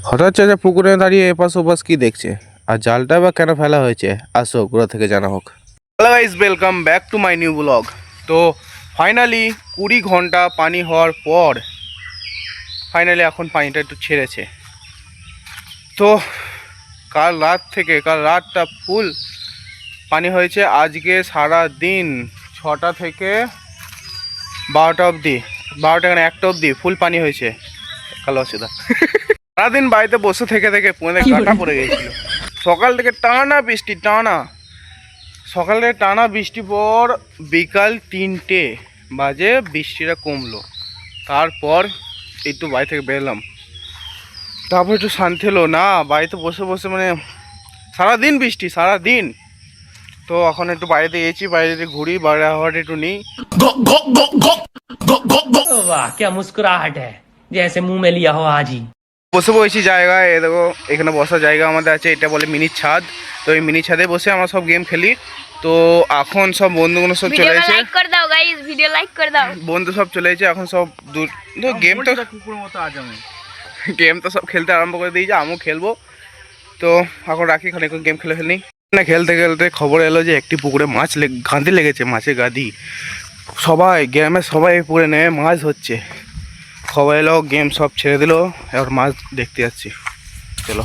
হঠাৎ চাচা পুকুরে দাঁড়িয়ে এপাশ ওপাশ কি দেখছে, আর জালটা বা কেন ফেলা হয়েছে, আসো গোড়া থেকে জানা হোক। Hello guys, welcome back to my new blog. তো ফাইনালি 20 ঘন্টা পানি হওয়ার পর ফাইনালি এখন পানিটা একটু ছেড়েছে। তো কাল রাতটা ফুল পানি হয়েছে। আজকে সারা দিন 6টা থেকে 12টা অবধি, 12টা কেন 1টা অবধি ফুল পানি হয়েছে। কালো অসুবিধা সারাদিন বাড়িতে বসে থেকে পুনে কাটা পড়ে গেছিল। সকাল থেকে টানা বৃষ্টি পর বিকাল 3টে বাজে বৃষ্টিটা কমলো। তারপর একটু বাড়ি থেকে বেরলাম, তারপর একটু শান্তি হলো। না বাড়িতে বসে বসে মানে সারাদিন বৃষ্টি, সারাদিন। তো এখন একটু বাইরে গেছি, বাইরে ঘুরি, বাইরে হাওয়াটা একটু নিই। वाह क्या मुस्कुराहट है, जैसे मुंह में लिया हो आज ही। বসে বসেছি জায়গায়, এ দেখো এখানে বসার জায়গা আমাদের আছে, এটা বলে মিনি ছাদ। তো এই মিনি ছাদে বসে আমরা সব গেম খেলি। তো এখন সব বন্ধুগুলো সব চলে এসেছে, লাইক করে দাও গাইস, ভিডিও লাইক করে দাও। বন্ধু সব চলে এসেছে। এখন সব গেম তো কুকুরের মতো আজ আমি গেম তো সব খেলতে আরম্ভ করে দিয়েছে, আমিও খেলবো। তো এখন রাখি, খানিকক্ষণ গেম খেলে ফেলি। না খেলতে খেলতে খবর এলো যে একটি পুকুরে মাছ গাঁদি লেগেছে, মাছের গাদি। সবাই গ্রামে সবাই পুকুরে নেমে মাছ ধরছে। খবর এলো, গেম সব ছেড়ে দিল, এবার মাছ দেখতে যাচ্ছি। চলো।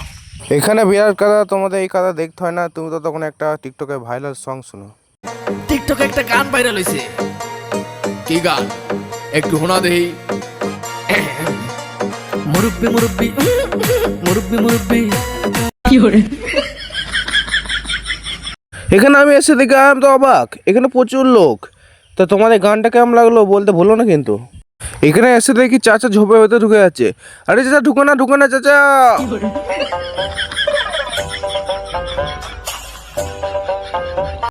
এখানে বিরাট কাদা, তোমাদের এই কাদা দেখতে হয় না। তুমি তো তখন একটা টিকটকে ভাইরাল সং শুনো। টিকটকে একটা গান ভাইরাল হইছে। কি গান একটু শোনা দেই। মুরব্বি মুরব্বি মুরব্বি মুরব্বি কি করে এখানে আমি এসে দেখে আমি তো অবাক, এখানে প্রচুর লোক। তো তোমাদের গানটা কেমন লাগলো বলতে ভুলো না কিন্তু। এখানে এসে দেখি চাচা ঝোপের ভেতরে ঢুকে যাচ্ছে। আরে চাচা ঢুকো না চাচা।